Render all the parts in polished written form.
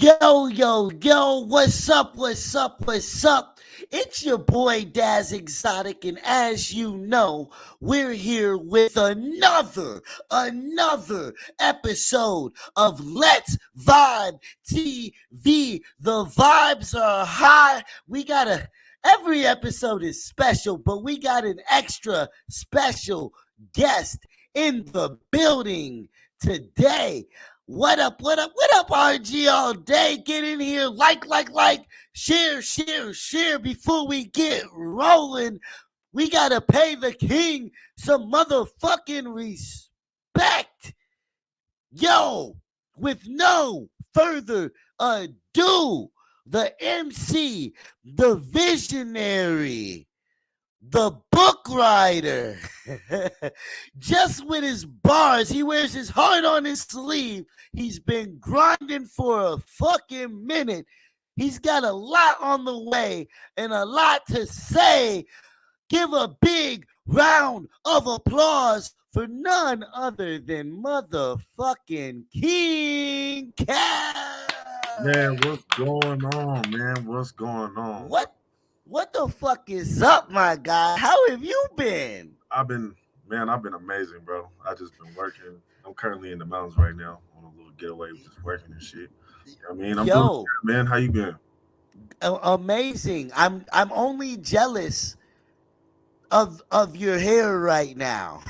Yo, yo, yo, what's up, what's up, what's up? It's your boy Daz Exotic, and as you know, we're here with another episode of Let's Vibe TV. The vibes are high. Every episode is special, but we got an extra special guest in the building today. What up, RG all day? Get in here, like, share before we get rolling. We gotta pay the king some motherfucking respect. Yo, with no further ado, the MC, the visionary, the book writer. Just with his bars, he wears his heart on his sleeve. He's been grinding for a fucking minute. He's got a lot on the way and a lot to say. Give a big round of applause for none other than motherfucking King Kash. Man, what's going on, man? What's going on? What the fuck is up, my guy? How have you been? I've been amazing, bro. I just been working. I'm currently in the mountains right now on a little getaway, just working and shit. I mean, I'm doing good, man. How you been? Amazing. I'm only jealous of your hair right now.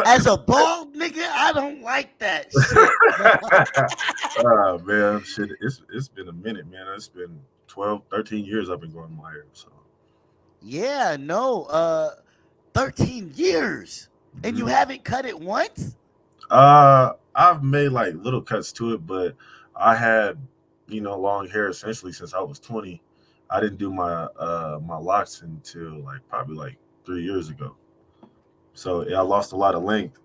As a bald nigga, I don't like that shit. Oh man, shit. It's been a minute, man. It's been 12, 13 years I've been growing my hair. So yeah, no, 13 years. And you haven't cut it once? I've made like little cuts to it, but I had, long hair essentially since I was 20. I didn't do my my locks until probably 3 years ago. So yeah, I lost a lot of length,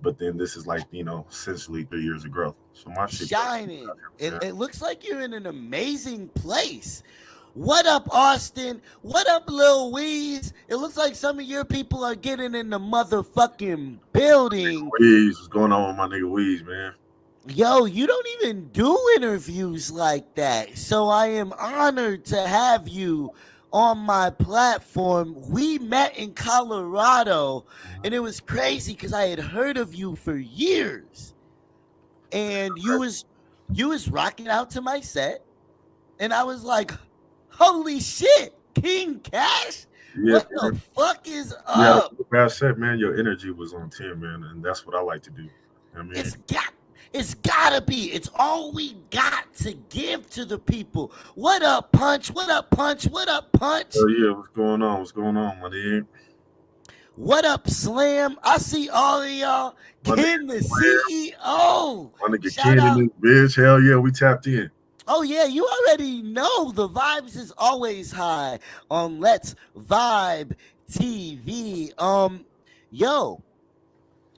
but then this is essentially 3 years of growth. So my shit shining. It looks like you're in an amazing place. What up, Austin? What up, Lil Weeze? It looks like some of your people are getting in the motherfucking building. Weeze, what's going on with my nigga Weeze, man? Yo, you don't even do interviews like that. So I am honored to have you on my platform. We met in Colorado, and it was crazy because I had heard of you for years. And you was rocking out to my set, and I was like, holy shit, King Kash? Yeah, what the fuck is up? Yeah, I said, man, your energy was on 10, man, and that's what I like to do. I mean, it's gotta be. It's all we got to give to the people. What up, Punch? What up, Punch? What up, Punch? Oh yeah, what's going on? What's going on, my nigga? What up, Slam? I see all of y'all. Ken, the CEO. My nigga Ken in this bitch. Hell yeah, we tapped in. Oh yeah, you already know the vibes is always high on Let's Vibe TV. Yo,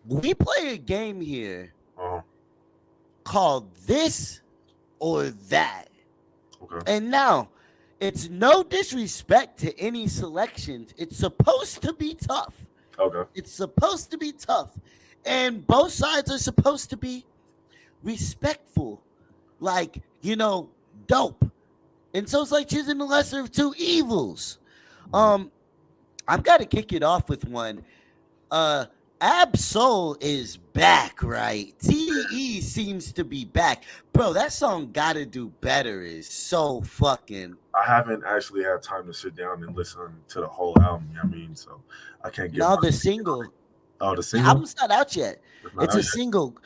we play a game here called This or That. Okay. And now, it's no disrespect to any selections. It's supposed to be tough. Okay. It's supposed to be tough. And both sides are supposed to be respectful. Like, dope. And so it's like choosing the lesser of two evils. I've got to kick it off with one. Ab-Soul is back, right? TDE seems to be back. Bro, that song Gotta Do Better is so fucking... I haven't actually had time to sit down and listen to the whole album, so I can't get... No, the single. Oh, the single? The album's not out yet. It's a single.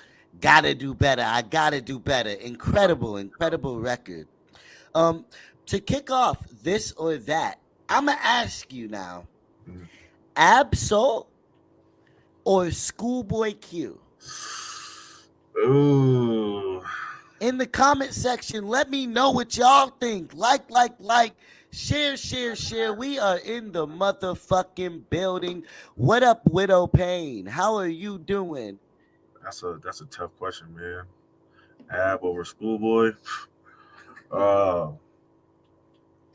Gotta Do Better. I Gotta Do Better. Incredible record. To kick off This or That, I'm going to ask you now. Ab-Soul or Schoolboy Q? Ooh. In the comment section, let me know what y'all think. Like. Share. We are in the motherfucking building. What up, Widow Payne? How are you doing? That's a tough question, man. Ab over Schoolboy.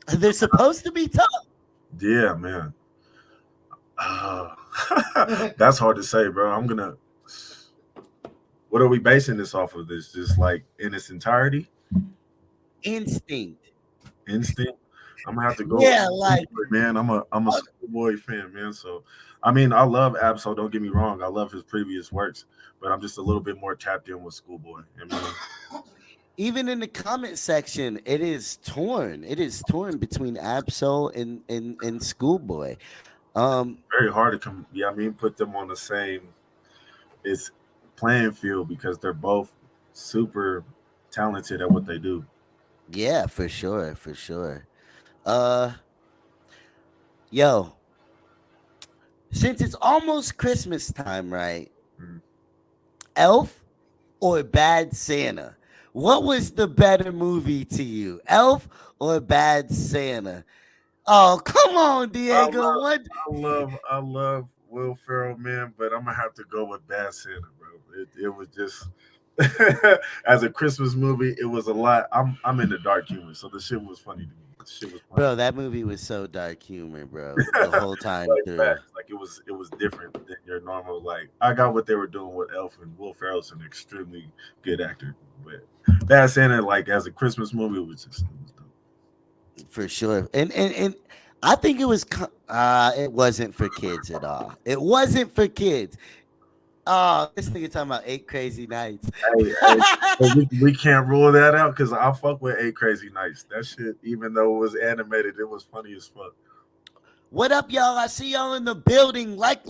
They're supposed to be tough. Yeah, man. That's hard to say, bro. What are we basing this off of? This just in its entirety? Instinct. Instinct. I'm gonna have to go with Yeah, like Schoolboy, man. I'm a Schoolboy fan, man. So I mean, I love Absol. Don't get me wrong. I love his previous works, but I'm just a little bit more tapped in with Schoolboy. I mean, even in the comment section, it is torn. It is torn between Absol and Schoolboy. Um, very hard to come. Yeah, I mean, put them on the same it's playing field because they're both super talented at what they do. yeah, for sure, for sure. Uh, yo, since it's almost Christmas time, right? Mm. Elf or Bad Santa? What was the better movie to you, Elf or Bad Santa? Oh, come on, I Diego. love, What? I love Will Ferrell, man, but I'm gonna have to go with Bad Santa, bro. It was just as a Christmas movie, it was a lot. I'm into dark humor, so the shit was funny to me. The shit was funny, Bro, that movie was so dark humor, bro, the whole time like through. facts. Like it was different than your normal. Like I got what they were doing with Elf and Will Ferrell's an extremely good actor, but Bad Santa, like as a Christmas movie, it was dope. For sure. And I think it wasn't for kids at all. It wasn't for kids. Oh, this nigga talking about 8 Crazy Nights. Hey, but we can't rule that out because I fuck with Eight Crazy Nights. That shit, even though it was animated, it was funny as fuck. What up, y'all? I see y'all in the building. Like,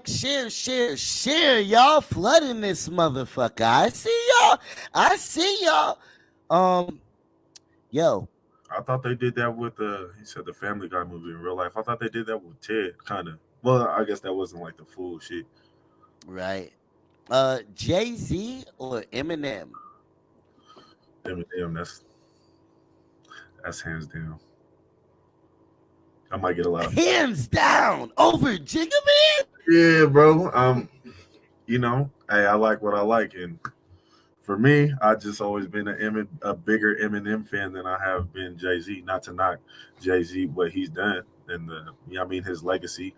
share. Y'all flooding this motherfucker. I see y'all. I see y'all. Um, yo, I thought they did that with he said the Family Guy movie in real life. I thought they did that with Ted, kind of. Well, I guess that wasn't like the full shit. right. Jay-Z or Eminem? Eminem, that's hands down. I might get a lot of Hands down over Jigga Man. yeah, bro. Hey, I like what I like, and for me, I just always been a bigger Eminem fan than I have been Jay Z. Not to knock Jay Z what he's done and I mean his legacy.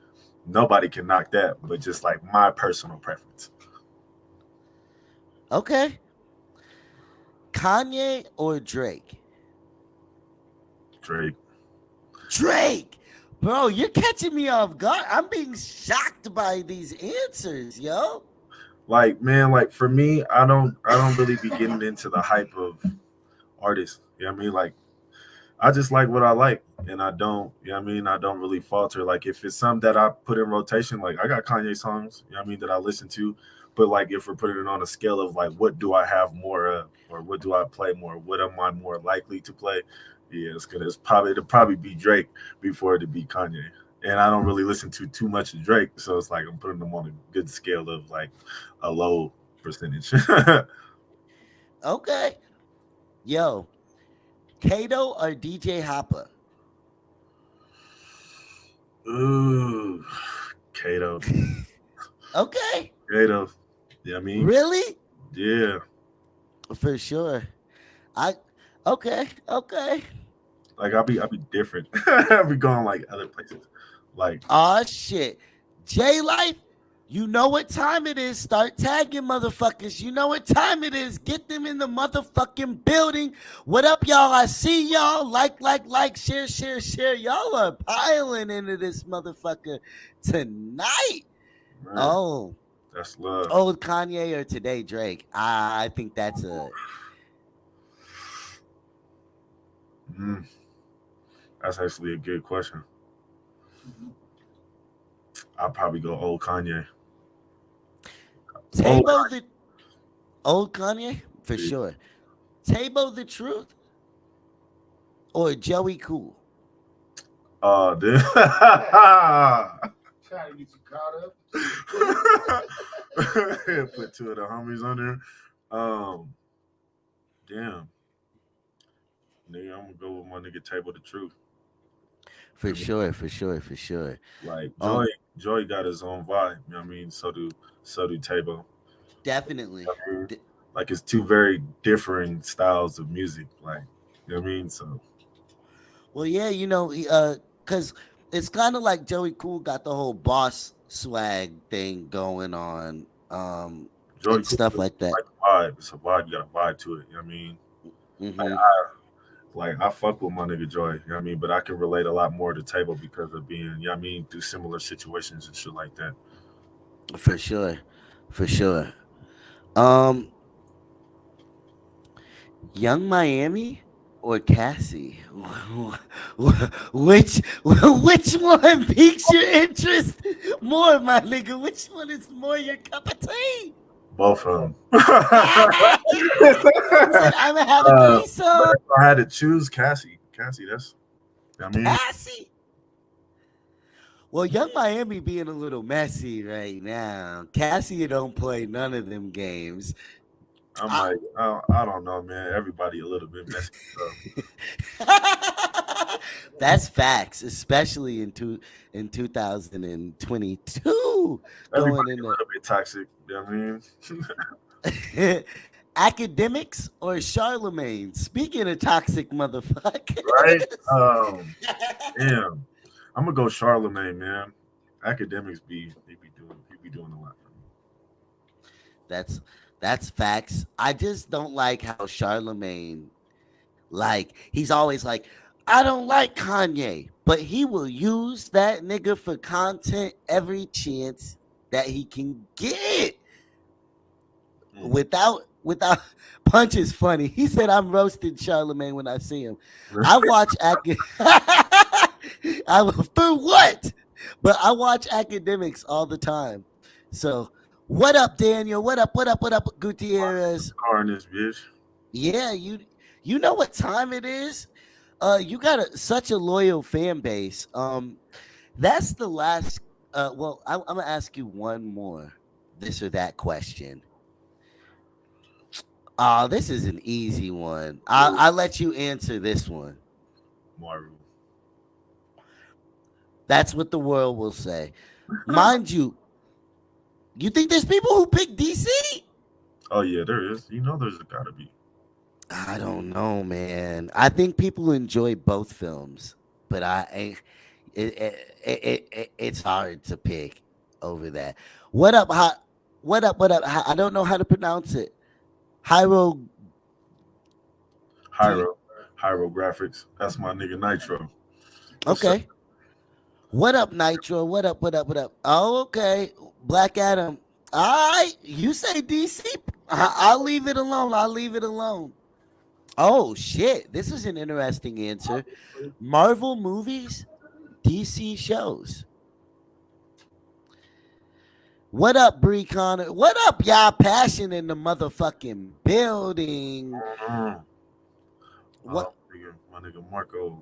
Nobody can knock that, but just like my personal preference. Okay. Kanye or Drake? Drake. Drake. Bro, you're catching me off guard. I'm being shocked by these answers, yo. Like man, like for me, I don't really be getting into the hype of artists. You know what I mean? Like I just like what I like, and I don't. You know what I mean? I don't really falter. Like if it's something that I put in rotation, like I got Kanye songs. You know what I mean that I listen to, but like if we're putting it on a scale of like what do I have more of, or what do I play more? What am I more likely to play? Yeah, it'll probably be Drake before it be Kanye. And I don't really listen to too much of Drake, so it's like I'm putting them on a good scale of like a low percentage. Okay. Yo, Kato or DJ Hopper? Ooh, Kato. Okay. Kato. Yeah, I mean, Really? yeah. For sure. I okay. Like I'll be different. I'll be going like other places. Like Oh shit. J Life, you know what time it is. Start tagging motherfuckers. You know what time it is. Get them in the motherfucking building. What up, y'all? I see y'all. Like, share. Y'all are piling into this motherfucker tonight. man, Oh, that's love. old Kanye or today Drake? I think that's a Mm, that's actually a good question. I'll probably go old Kanye. Old Tabo the old Kanye for Kanye. sure. Tabo the Truth or Joey Cool? Dude. Trying to get you caught up. Put two of the homies on there. Damn. Nigga, I'm gonna go with my nigga Table the Truth. For I mean, sure, for sure, for sure. like Joy, Um, Joy got his own vibe. You know what I mean? So do Table. definitely. I mean, D- like it's two very differing styles of music. Like you know what I mean? So Well, yeah, because it's kind of like Joey Cool got the whole boss swag thing going on, Joy and Cool stuff is like that. like a vibe. It's a vibe. You got a vibe to it. You know what I mean? Like Hmm. like I fuck with my nigga Joy, you know what I mean? But I can relate a lot more to Table because of being, you know what I mean, through similar situations and shit like that. For sure. For sure. Um, Young Miami or Cassie? which one piques your interest more, my nigga? Which one is more your cup of tea? Both of them. He said, I'm gonna have a But threesome. if I had to choose Cassie, Cassie, that's, I mean, Cassie. Well, Young Miami being a little messy right now. Cassie don't play none of them games. I'm I- like, I don't know, man. Everybody a little bit messy. So That's facts, especially in 2022 going everybody a into little bit toxic. You know what I mean? academics or Charlemagne. Speaking of toxic Right? motherfuckers. Damn. I'm gonna go Charlemagne, man. Academics he be doing a lot for me. that's that's facts. I just don't like how Charlemagne, like, he's always like, I don't like Kanye, but he will use that nigga for content every chance that he can get. Without Punch is funny. He said I'm roasting Charlemagne when I see him. I watch I for what? But I watch academics all the time. So what up, Daniel? What up? What up? What up, Gutierrez? Car in this bitch. Yeah, you know what time it is? You got such a loyal fan base. That's the last. Well, I'm gonna ask you one more this or that question. Oh, this is an easy one. I'll let you answer this one. Marvel. That's what the world will say. Mind you, you think there's people who pick DC? Oh yeah, there is. You know, there's gotta be. I don't know, man. I think people enjoy both films, but it's hard to pick over that. What up? What up? What up? I don't know how to pronounce it. Hyro. Hyro, Hyrographics. That's my nigga Nitro. What's up? Okay. What up, Nitro? What up? What up? What up? Oh, okay. Black Adam. All right. You say DC. I'll leave it alone. I'll leave it alone. Oh, shit. This is an interesting answer. Marvel movies, DC shows. What up, Bree Connor? What up, y'all? Passion in the motherfucking building. Mm. What? My nigga Marco.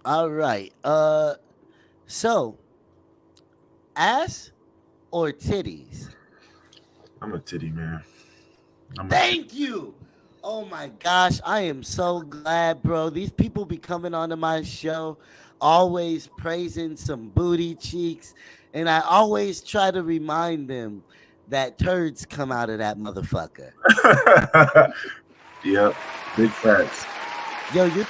All right. So ass or titties? I'm a titty man. Thank you. Oh my gosh, I am so glad, bro. These people be coming onto my show, always praising some booty cheeks, and I always try to remind them that turds come out of that motherfucker. Yep, big facts. Yo, you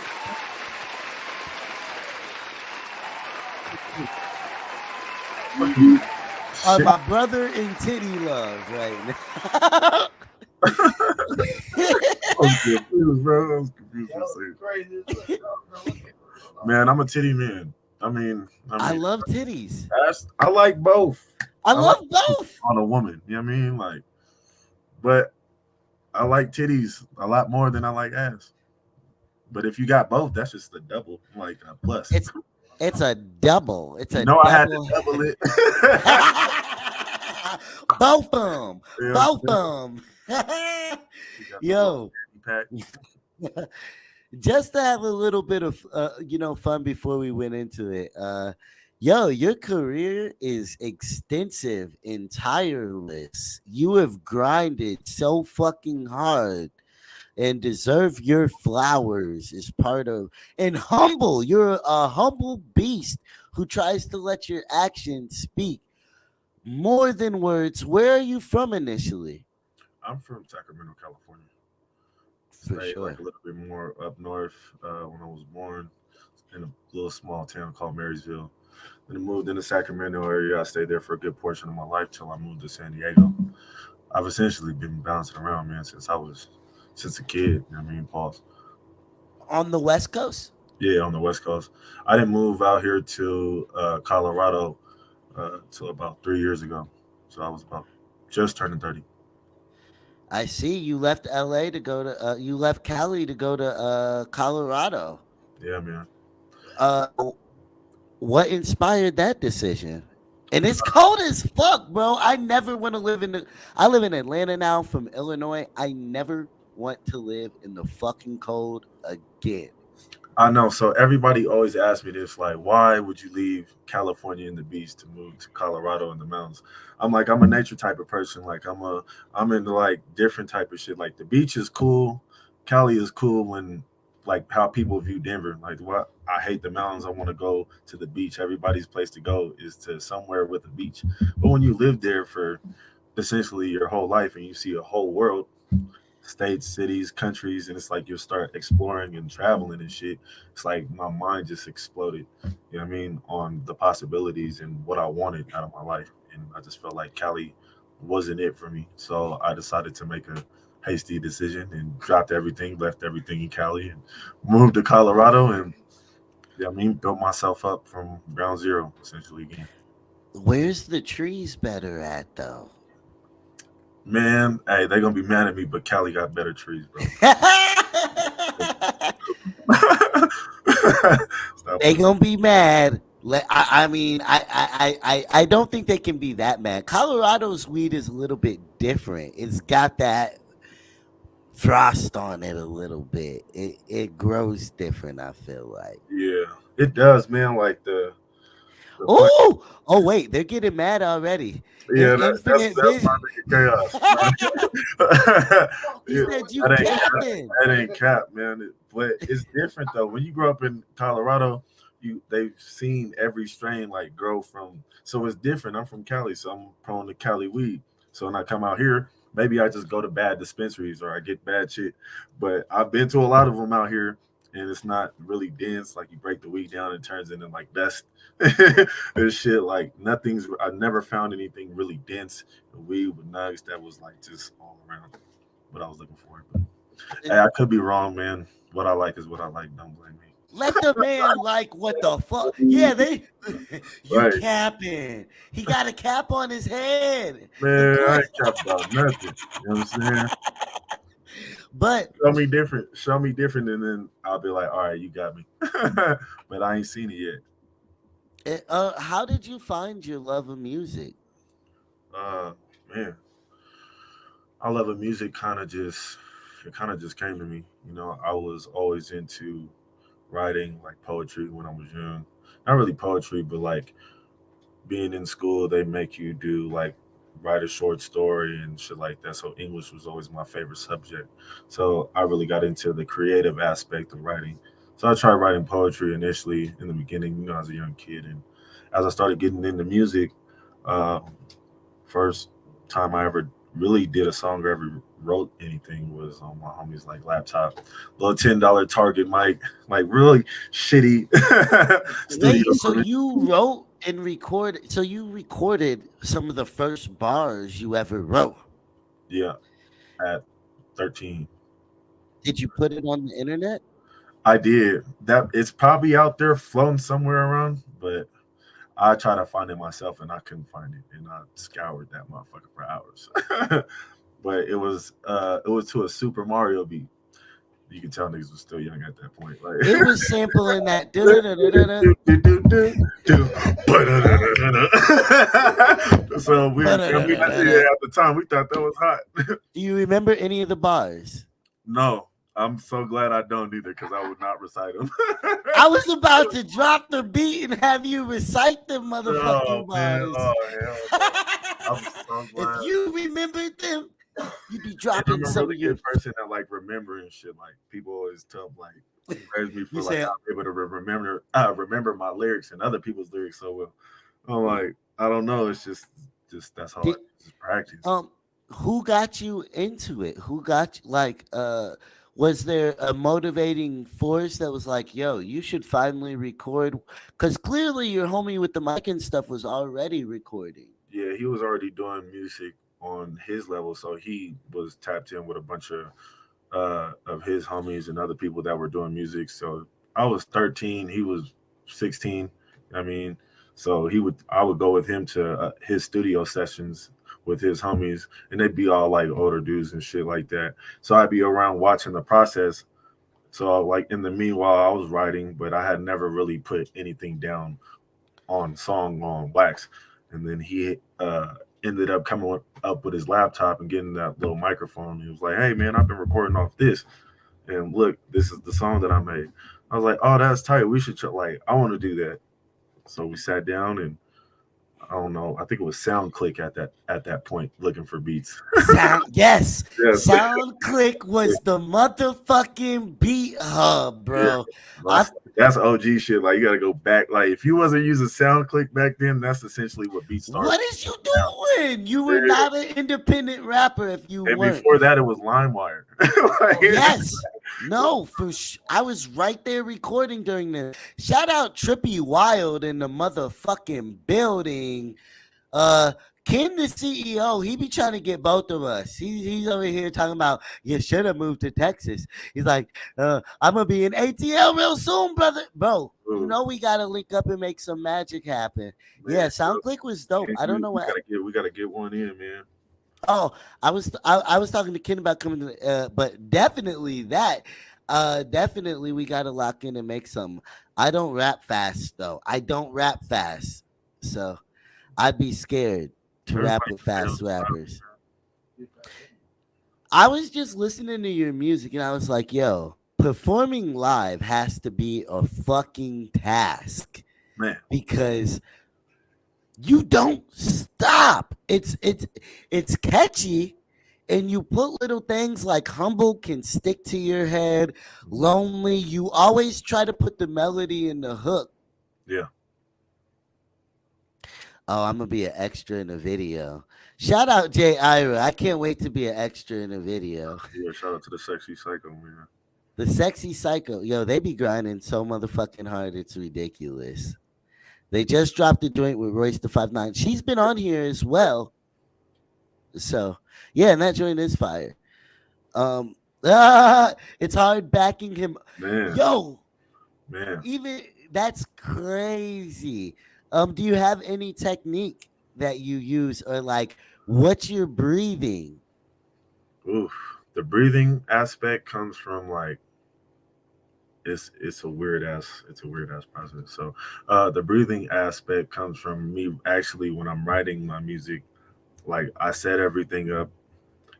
are Shit. my brother in titty love right now. I was confused, bro. I was confused for a second. Man, I'm a titty man. I love titties. I like both. I I like love both. on a woman. You know what I mean? Like, but I like titties a lot more than I like ass. But if you got both, that's just a double, like a plus. It's a double. It's You a know, I had double. to double it. Both of them. Yeah, Both of them. you got the Yo, pack. just to have a little bit of fun before we went into it. Yo, your career is extensive and tireless. You have grinded so fucking hard and deserve your flowers as part of and humble. You're a humble beast who tries to let your actions speak more than words. Where are you from initially? I'm from Sacramento, California. For Stayed like sure. a little bit more up north when I was born in a little small town called Marysville. Then I moved into Sacramento area. I stayed there for a good portion of my life till I moved to San Diego. I've essentially been bouncing around, man, since a kid. You know what I mean, pause. on the West Coast? Yeah, on the West Coast. I didn't move out here to Colorado till about 3 years ago. So I was about just turning 30. I see you left LA to go to you left Cali to go to Colorado. Yeah, man. Uh what inspired that decision? And it's cold as fuck, bro. I never want to live in the I live in Atlanta now from Illinois. I never want to live in the fucking cold again. I know. So everybody always asks me this, like, why would you leave California and the beach to move to Colorado and the mountains? I'm like, I'm a nature type of person. Like, I'm into like different type of shit. Like, the beach is cool. Cali is cool when, like, how people view Denver. Like, what I hate the mountains. I want to go to the beach. Everybody's place to go is to somewhere with a beach. But when you live there for essentially your whole life and you see a whole world, states, cities, countries, and it's like you start exploring and traveling and shit. It's like my mind just exploded, you know what I mean, on the possibilities and what I wanted out of my life. And I just felt like Cali wasn't it for me. So I decided to make a hasty decision and dropped everything, left everything in Cali and moved to Colorado and yeah, I mean, built myself up from ground zero essentially again. Where's the trees better at though? Man, hey, they're gonna be mad at me, but Cali got better trees, bro. Stop They playing. gonna be mad. I mean, I don't think they can be that mad. Colorado's weed is a little bit different. It's got that frost on it a little bit. It grows different. I feel like. Yeah, it does, man. Like the fuck. Oh, oh wait, they're getting mad already. Yeah, Infinite that's Vision. my nigga chaos. Man. He Yeah, said you that ain't cap. capping. That ain't cap, man. But it's different though. When you grow up in Colorado, they've seen every strain like grow from. So it's different. I'm from Cali, so I'm prone to Cali weed. So when I come out here, maybe I just go to bad dispensaries or I get bad shit. But I've been to a lot of them out here, and it's not really dense. Like you break the weed down, it turns into like dust. This shit like nothing's. I never found anything really dense weed with nugs that was like just all around what I was looking for. But hey, I could be wrong, man. What I like is what I like. Don't blame me. Let the man like what the fuck? Yeah, they you Right, capping. He got a cap on his head. Of man. I course. ain't capping about nothing. You know what I'm saying? But Show me different. Show me different, and then I'll be like, all right, you got me. But I ain't seen it yet. how did you find your love of music? Uh, man, I love it. Music it kind of just came to me. You know, I was always into writing like poetry when I was young. Not really poetry, but like being in school, they make you do like write a short story and shit like that. So English was always my favorite subject. So I really got into the creative aspect of writing. So I tried writing poetry initially in the beginning, you know, as a young kid, and as I started getting into music, uh, first time I ever really did a song or ever wrote anything was on my homie's like laptop, little $10 Target mic, like really shitty studio Wait, so equipment. you wrote and recorded so you recorded some of the first bars you ever wrote. Yeah, at 13. Did you put it on the internet? I did. That it's probably out there floating somewhere around, but I tried to find it myself and I couldn't find it, and I scoured that motherfucker for hours. But it was to a Super Mario beat. You can tell niggas was still young at that point. Like It was sampling that. Da-da-da-da-da-da, so we yeah, ba-da-da-da-da-da. at the time we thought that was hot. Do you remember any of the bars? No, I'm so glad I don't either because I would not recite them. I was about to drop the beat and have you recite the Oh motherfucking man, bars. oh hell no. I'm so If glad. you remembered them, you'd be And I'm dropping a some really of good your. person at like remembering shit. Like people always tell like praise me You for like said, I'm able to remember my lyrics and other people's lyrics so well. I'm like, I don't know. It's just that's how I did just practice. um, who got you into it? Who got like Was there a motivating force that was like, yo, you should finally record? Because clearly your homie with the mic and stuff was already recording. Yeah, he was already doing music on his level, so he was tapped in with a bunch of of his homies and other people that were doing music. So I was 13, he was 16. I mean, so I would go with him to his studio sessions with his homies, and they'd be all like older dudes and shit like that. So I'd be around watching the process. So like in the meanwhile, I was writing, but I had never really put anything down on song on wax. And then he ended up coming up with his laptop and getting that little microphone. He was like, "Hey man, I've been recording off this, and look, this is the song that I made." I was like, "Oh, that's tight. We should like, I want to do that." So we sat down and I don't know. I think it was SoundClick at that point, looking for beats. Yes, Yes, SoundClick was the motherfucking beat hub, yeah. bro. I That's OG shit. Like you got to go back. Like if you wasn't using SoundClick back then, that's essentially what beats started. What is you doing? You were Yeah. not an independent rapper if you And weren't. before that, it was LimeWire. Oh, yes. No, I was right there recording during the shout out Trippy Wild in the motherfucking building. Uh Ken, the CEO, he be trying to get both of us. He's over here talking about you should have moved to Texas. He's like, I'm gonna be in ATL real soon, brother. Bro, you Ooh, know we gotta link up and make some magic happen. man, Yeah, SoundClick was dope. I don't know what. we gotta get one in, man. Oh, I was talking to Ken about coming to, but definitely that, definitely we gotta lock in and make some. I don't rap fast though. I don't rap fast, so I'd be scared to rap Everybody with just stay on fast the side. rappers. I was just listening to your music and I was like, yo, performing live has to be a fucking task Man, because you don't stop. It's catchy and you put little things like humble can stick to your head, lonely, you always try to put the melody in the hook. yeah, Oh, I'm gonna be an extra in a video. Shout out Jay Ira. I can't wait to be an extra in a video. yeah. Shout out to the sexy psycho, man. The sexy psycho. Yo, they be grinding so motherfucking hard, it's ridiculous. They just dropped a joint with Royce the 5'9". She's been on here as well. So yeah, and that joint is fire. Um it's hard backing him. Man, Yo, man. even that's crazy. Do you have any technique that you use or like what's your breathing? Oof. The breathing aspect comes from like it's a weird ass process. So the breathing aspect comes from me actually when I'm writing my music. Like I set everything up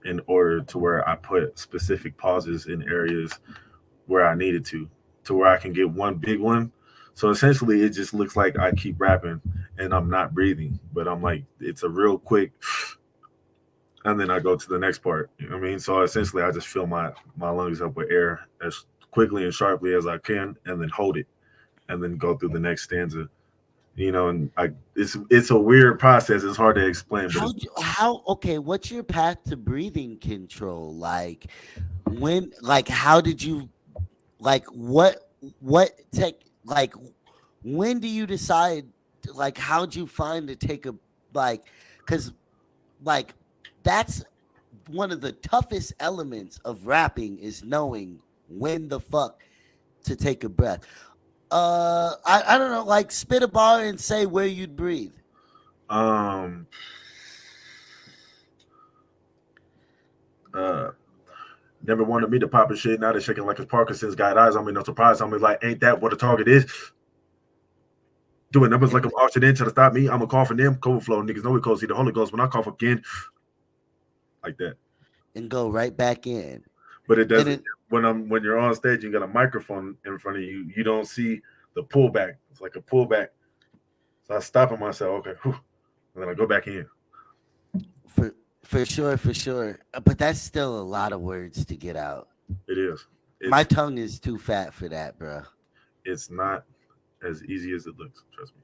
in order to where I put specific pauses in areas where I needed to where I can get one big one. So essentially, it just looks like I keep rapping and I'm not breathing, but I'm like, it's a real quick, and then I go to the next part. You know what I mean? So essentially, I just fill my lungs up with air as quickly and sharply as I can, and then hold it, and then go through the next stanza. You know, and it's a weird process. It's hard to explain, but it's How okay, what's your path to breathing control? Like when like how did you like what tech like when do you decide like how'd you find to take a like cuz like that's one of the toughest elements of rapping is knowing when the fuck to take a breath. I don't know, like spit a bar and say where you'd breathe. um uh never wanted me to pop and shit. Now they're shaking like it's Parkinson's. Got eyes on me, no surprise on me. Like, ain't that what a target is? Doing numbers like And I'm auctioned in, trying to stop me. I'm a call for them. Cold flow. Niggas know we cold. See the Holy Ghost when I cough again. Like that. go right back in. But it And doesn't it when you're on stage, you got a microphone in front of you. You don't see the pullback. It's like a pullback. So I stop at myself, okay, whew, and then I go back in. for for sure. But that's still a lot of words to get out. It is. My It's tongue is too fat for that, bro. it's not as easy as it looks. Trust me.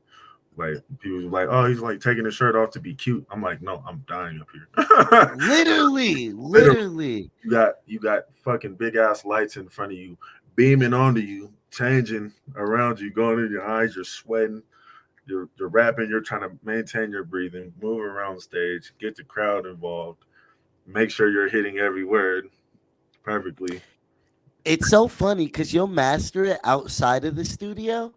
Like people like, oh, he's like taking his shirt off to be cute. I'm like, no, I'm dying up here. Literally, Literally, literally. you got fucking big ass lights in front of you, beaming onto you, changing around you, going in your eyes. You're sweating. You're rapping. You're trying to maintain your breathing, move around stage, get the crowd involved, make sure you're hitting every word. perfectly. It's so funny because you'll master it outside of the studio,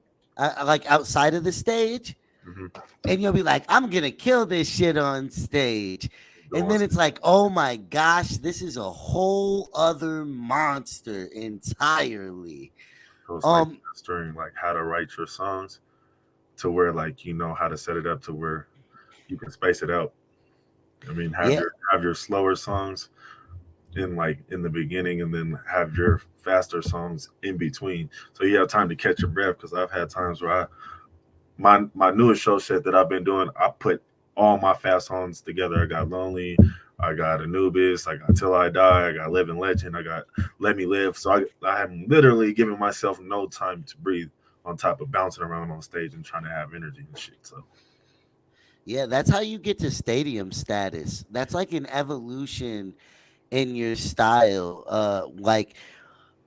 like outside of the stage, Hmm. and you'll be like, I'm gonna kill this shit on stage. And Going then it's like, oh my gosh, this is a whole other monster entirely. so it's like Um, mastering like how to write your songs to where like you know how to set it up to where you can space it out. I mean, yeah, have your slower songs in like in the beginning, and then have your faster songs in between, so you have time to catch your breath. Because I've had times where my newest show set that I've been doing, I put all my fast songs together. I got Lonely, I got Anubis, I got Till I Die, I got Living Legend, I got Let Me Live. So I am literally giving myself no time to breathe on top of bouncing around on stage and trying to have energy and shit. So yeah, that's how you get to stadium status. That's like an evolution in your style. Like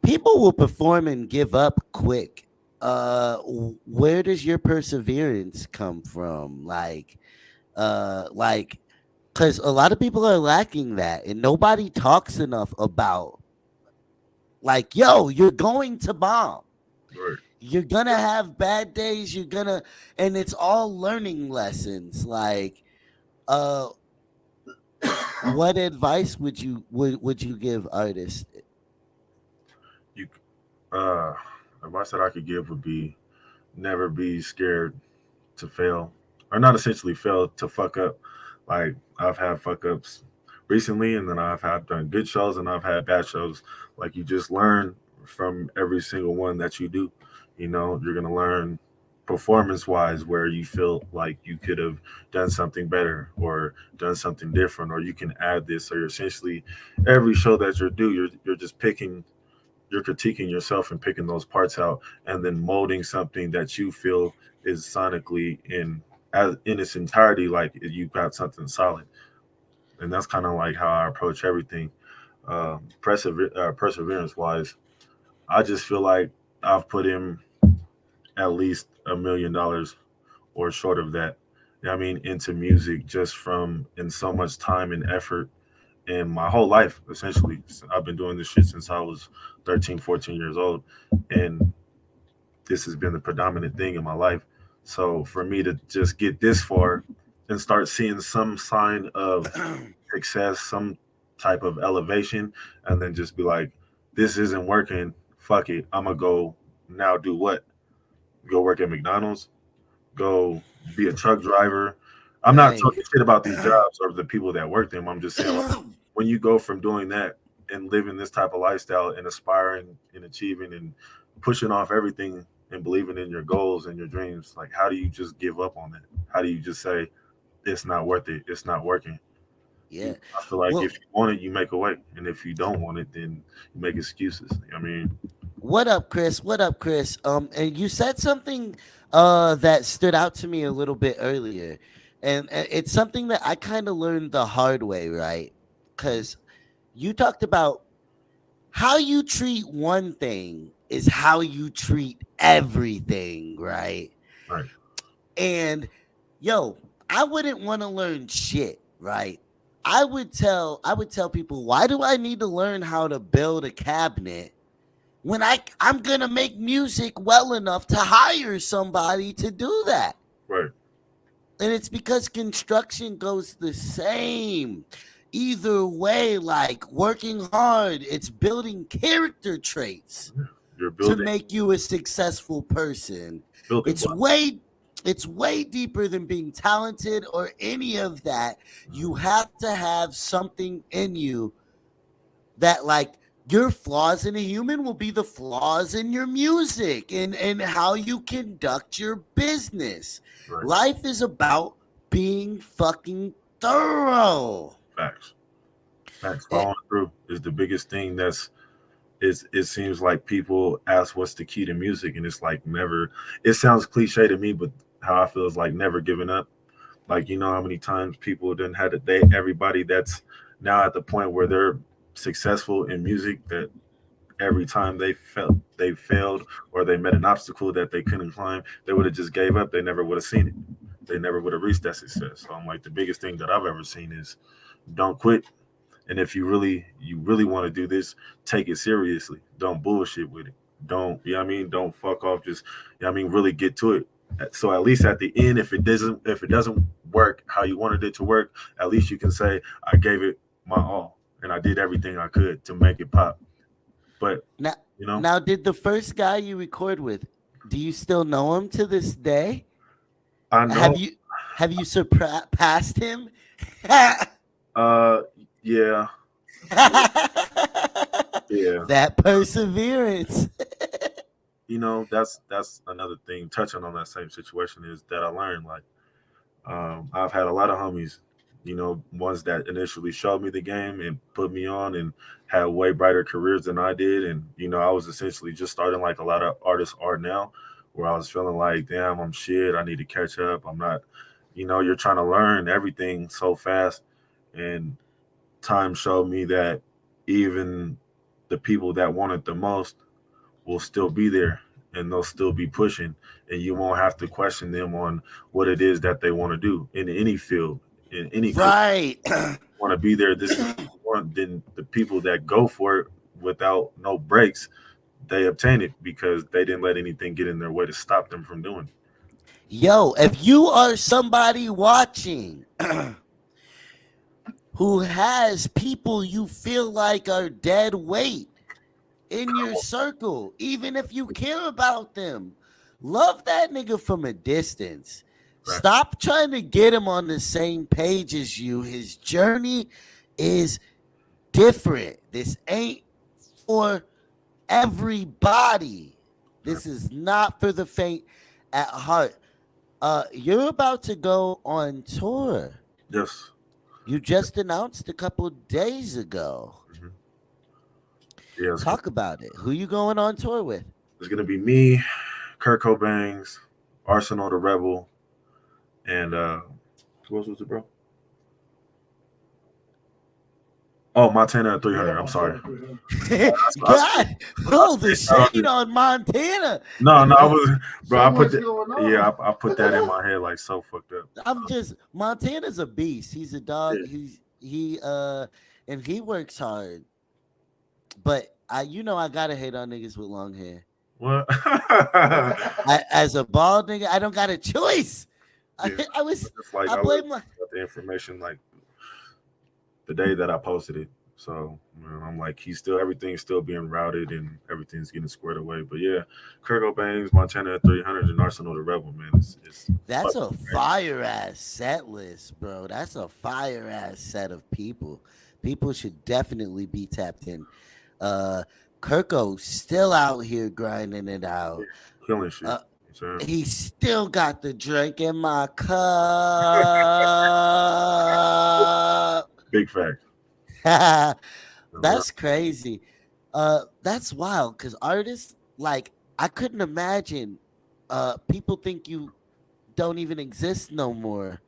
people will perform and give up quick. Where does your perseverance come from? Like, because a lot of people are lacking that, and nobody talks enough about, like, yo, you're going to bomb. right. You're gonna have bad days. You're gonna, and it's all learning lessons. Like, uh, what advice would you give artists? You uh advice that I could give would be never be scared to fail, or not essentially fail, to fuck up. Like I've had fuck ups recently, and then I've had done good shows, and I've had bad shows. Like you just learn from every single one that you do. You know, you're gonna learn performance wise where you feel like you could have done something better or done something different, or you can add this. So you're essentially every show that you're just picking, you're critiquing yourself and picking those parts out, and then molding something that you feel is sonically in its entirety, like you've got something solid. And that's kind of like how I approach everything. Perseverance wise, I just feel like I've put in at least $1 million or short of that, I mean, into music, just from in so much time and effort in my whole life. Essentially, I've been doing this shit since I was 13, 14 years old, and this has been the predominant thing in my life. So for me to just get this far and start seeing some sign of success, some type of elevation, and then just be like, this isn't working, fuck it, I'm gonna go now do what? Go work at McDonald's, go be a truck driver. I'm not Right. talking shit about these jobs or the people that work them. I'm just saying, like, when you go from doing that and living this type of lifestyle and aspiring and achieving and pushing off everything and believing in your goals and your dreams, like, how do you just give up on it? How do you just say it's not worth it? It's not working. Yeah. I feel like if Well, you want it, you make a way, and if you don't want it, then you make excuses. I mean, what up, Chris? What up, Chris? And you said something that stood out to me a little bit earlier. And it's something that I kind of learned the hard way, right? Cuz you talked about how you treat one thing is how you treat everything, right? right, And yo, I wouldn't want to learn shit, right? I would tell people, why do I need to learn how to build a cabinet when I'm going to make music well enough to hire somebody to do that? right. And it's because construction goes the same. Either way, like working hard, it's building character traits You're to building make you a successful person. building It's blocks. way it's way deeper than being talented or any of that. You have to have something in you that, like, your flaws in a human will be the flaws in your music and how you conduct your business. Right, Life is about being fucking thorough. facts. Facts. Eh, Following through is the biggest thing. It seems like people ask what's the key to music, and it's like never. It sounds cliche to me, but how I feel is like never giving up. Like you know how many times people didn't had it. They everybody that's now at the point where they're successful in music, that every time they failed or they met an obstacle that they couldn't climb, they would have just gave up. They never would have seen it. They never would have reached that success. So I'm like, the biggest thing that I've ever seen is don't quit And if you really want to do this, take it seriously. Don't bullshit with it. Don't, you know what I mean? Don't fuck off. Just, you know what I mean? Really get to it. So at least at the end, if it doesn't work how you wanted it to work, at least you can say I gave it my all and I did everything I could to make it pop. But Now, you know, now, did the first guy you record with, do you still know him to this day? I Have know. you have you surpassed him? Uh, yeah, yeah. That perseverance. That's another thing. Touching on that same situation is that I learned like I've had a lot of homies, ones that initially showed me the game and put me on and had way brighter careers than I did. And, I was essentially just starting like a lot of artists are now, where I was feeling like, damn, I'm shit. I need to catch up. I'm not, you're trying to learn everything so fast. And time showed me that even the people that want it the most will still be there and they'll still be pushing, and you won't have to question them on what it is that they want to do in any field, in any career. Right. Want to be there, this is what you want. Then the people that go for it without no breaks, they obtain it because they didn't let anything get in their way to stop them from doing it. Yo, if you are somebody watching who has people you feel like are dead weight in your circle, even if you care about them, love that nigga from a distance. Right. Stop trying to get him on the same page as you. His journey is different. This ain't for everybody. This is not for the faint at heart. You're about to go on tour. Yes. You just announced a couple days ago. Hmm. Yeah, Talk about it. Who you going on tour with? it's gonna be me, Kurt Cobain's, Arsenal the Rebel, and who else was it, bro? Oh, Montana at 300. I'm sorry. God, pull the shade on Montana. No, I was, bro. I put that in my head like so fucked up. Montana's a beast. He's a dog. Yeah. And he works hard. But I gotta hate on niggas with long hair. What? As a bald nigga, I don't got a choice. Yeah. I blame my. got the information like the day that I posted it. So I'm like, everything's still being routed and everything's getting squared away. But yeah, Kurt Cobain's, Montana at 300, and Arsenal the Rebel, man. That's a fire ass set list, bro. That's a fire ass set of people. People should definitely be tapped in. Kirko's still out here grinding it out. Yeah, killing shit. He still got the drink in my cup. Big fact. That's crazy. That's wild because artists, like, I couldn't imagine people think you don't even exist no more.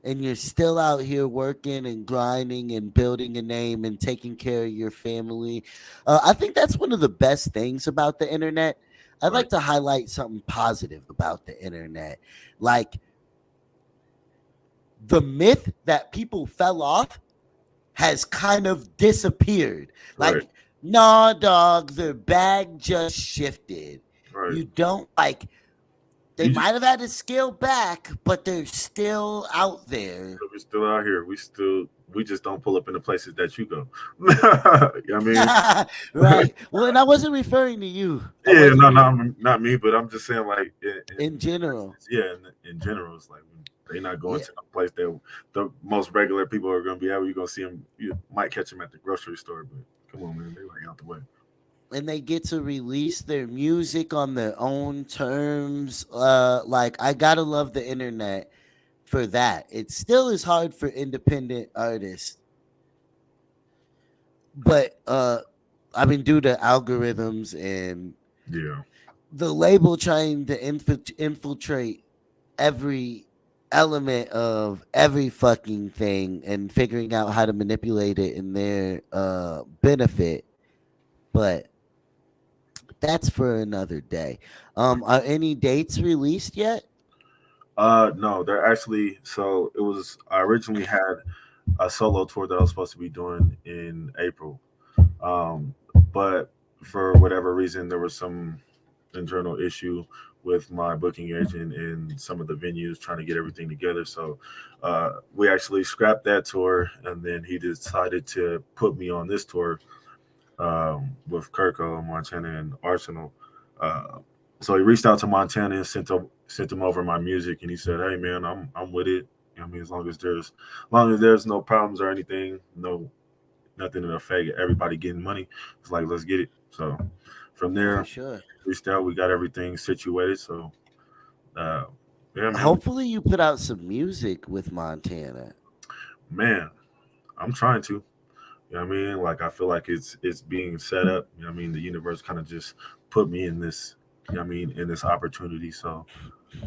And you're still out here working and grinding and building a name and taking care of your family. I think that's one of the best things about the internet. I'd like to highlight something positive about the internet. Like, the myth that people fell off has kind of disappeared. Like, nah, dog, their bag just shifted. Right. You don't like. They might have had to scale back, but they're still out there. We're still out here. We just don't pull up in the places that you go. You know what I mean? Right. Well, and I wasn't referring to you. Yeah, no, not me, but I'm just saying like in general. Yeah, in general, it's like they're not going to a place that the most regular people are going to be at. You're going to see them. You might catch them at the grocery store, but come on, man, they're like out the way. And they get to release their music on their own terms. Like, I gotta love the internet for that. It still is hard for independent artists, but I mean, due to algorithms and the label trying to infiltrate every element of every fucking thing and figuring out how to manipulate it in their benefit. But that's for another day. Are any dates released yet? No, they're actually. So it was. I originally had a solo tour that I was supposed to be doing in April. Um, but for whatever reason, there was some internal issue with my booking agent and some of the venues trying to get everything together. So we actually scrapped that tour, and then he decided to put me on this tour with Kirko, Montana, and Arsenal. Uh, so he reached out to Montana and sent him over my music, and he said, "Hey man, I'm with it. I mean, as long as there's no problems or anything, nothing to affect everybody getting money. It's like let's get it." So from For there, sure. reached out. We got everything situated. So uh, yeah, man, Hopefully, you put out some music with Montana. man, I'm trying to. You know what I mean? Like I feel like it's being set up. You know what I mean? The universe kind of just put me in this. You know what I mean? In this opportunity. So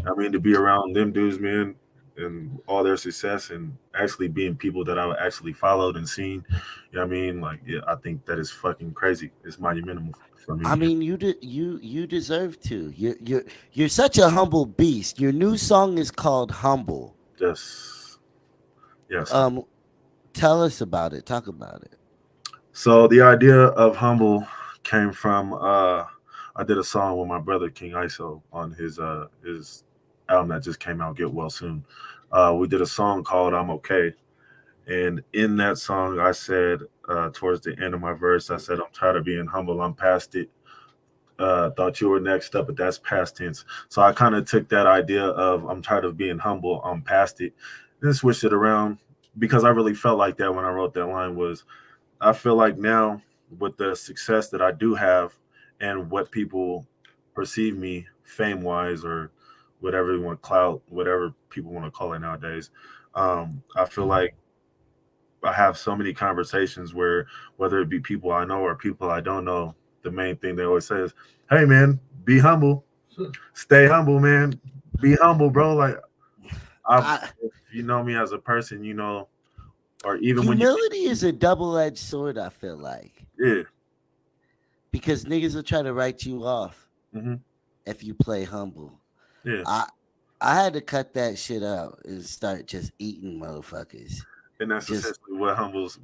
I mean to be around them dudes, man, and all their success, and actually being people that I actually followed and seen. You know what I mean? Like yeah, I think that is fucking crazy. It's monumental for I me. mean, you deserve to. You're such a humble beast. Your new song is called "Humble." Just yes. Um, Tell us about it. Talk about it. So the idea of humble came from I did a song with my brother King ISO on his album that just came out, Get Well Soon. We did a song called I'm Okay. And in that song I said towards the end of my verse, I said, I'm tired of being humble, I'm past it. Thought you were next up, but that's past tense. So I kind of took that idea of I'm tired of being humble, I'm past it, then switched it around because I really felt like that when I wrote that line was I feel like now with the success that I do have and what people perceive me fame wise or whatever you want clout, whatever people want to call it nowadays, I feel like I have so many conversations where whether it be people I know or people I don't know, the main thing they always say is, "Hey man, be humble, stay humble, man, be humble, bro." Like I, I, if you know me as a person, or even when you, Humility is a double-edged sword. I feel like yeah, because niggas will try to write you off hmm if you play humble. yeah. I I had to cut that shit out and start just eating motherfuckers. And that's Just essentially what Humble's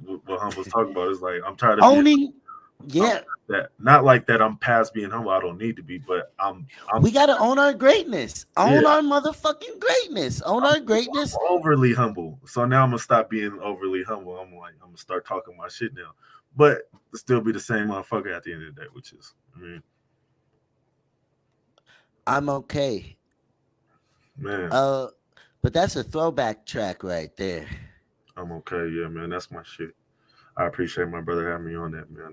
talking about. Is like I'm tired of being owning. I'm Yeah, that not like that I'm past being humble. I don't need to be, but I'm we gotta own our greatness. yeah Own our motherfucking greatness. Own our greatness. I'm overly humble. So now I'm gonna stop being overly humble. I'm gonna start talking my shit now, but still be the same motherfucker at the end of the day, which is I mean I'm okay. man, Uh, but that's a throwback track right there. I'm okay. Yeah, man, that's my shit. I appreciate my brother having me on that, man.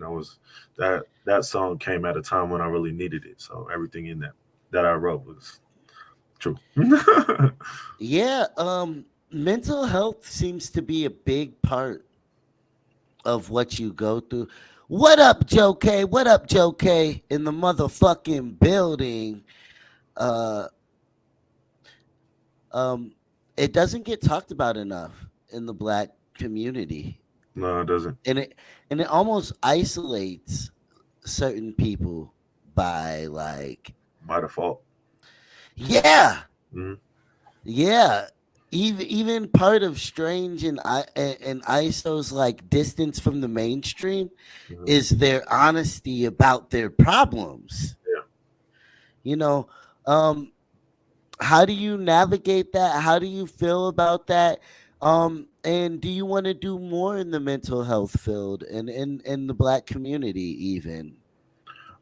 That song came at a time when I really needed it. So everything in that I wrote was true. Yeah, mental health seems to be a big part of what you go through. What up, Joe K? What up, Joe K? In the motherfucking building. Uh, um, it doesn't get talked about enough in the black community, No, it doesn't. and it almost isolates certain people by like, By default. yeah, Hmm. yeah. Even part of Strange and ISO's like distance from the mainstream Hmm. is their honesty about their problems. Yeah. You know, um, how do you navigate that? How do you feel about that? And do you want to do more in the mental health field and in the black community even?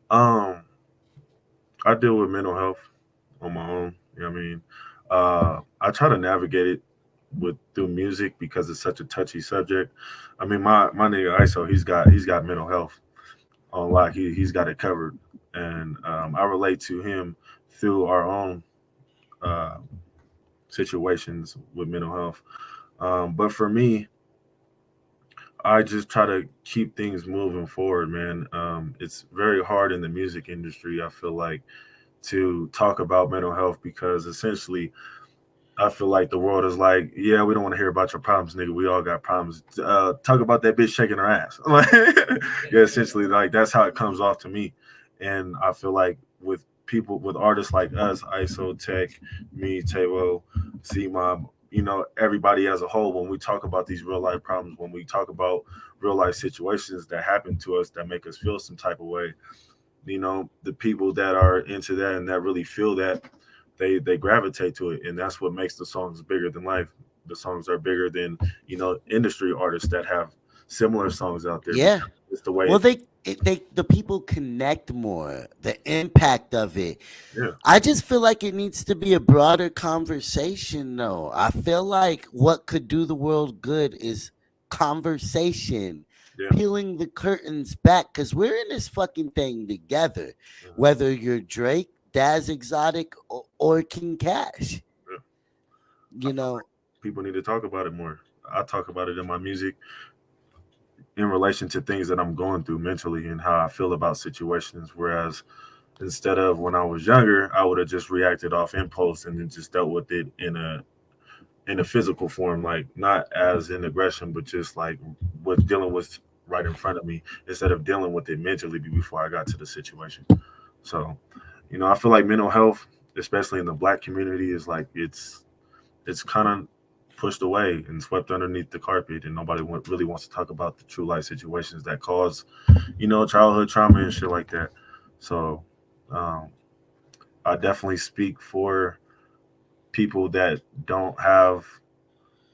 Um, I deal with mental health on my own. You know what I mean? I try to navigate it with through music because it's such a touchy subject. I mean, my nigga ISO, he's got mental health on lock. He's got it covered, and I relate to him through our own uh, situations with mental health. But for me, I just try to keep things moving forward, man. It's very hard in the music industry. I feel like to talk about mental health because essentially I feel like the world is like, yeah, we don't want to hear about your problems, nigga. We all got problems. Talk about that bitch shaking her ass. Like, yeah, essentially, like that's how it comes off to me. And I feel like with artists like us, ISO Tech, me, Tewo, C Mob, everybody as a whole, when we talk about these real life problems, when we talk about real life situations that happen to us that make us feel some type of way, the people that are into that and that really feel that, they gravitate to it, and that's what makes the songs bigger than life. The songs are bigger than industry artists that have similar songs out there, Yeah. because it's the way Well, the people connect more. The impact of it. yeah, I just feel like it needs to be a broader conversation, though. I feel like what could do the world good is conversation, yeah, peeling the curtains back, because we're in this fucking thing together. mhm, Whether you're Drake, Daz Exotic, or King Cash, yeah. I you feel like know. people need to talk about it more. I talk about it in my music in relation to things that I'm going through mentally and how I feel about situations. Whereas instead of when I was younger, I would have just reacted off impulse and then just dealt with it in a physical form, like not as an aggression, but just like what dealing with right in front of me instead of dealing with it mentally before I got to the situation. So, I feel like mental health, especially in the Black community, is like it's kind of pushed away and swept underneath the carpet, and nobody really wants to talk about the true life situations that cause childhood trauma and shit like that. So, um, I definitely speak for people that don't have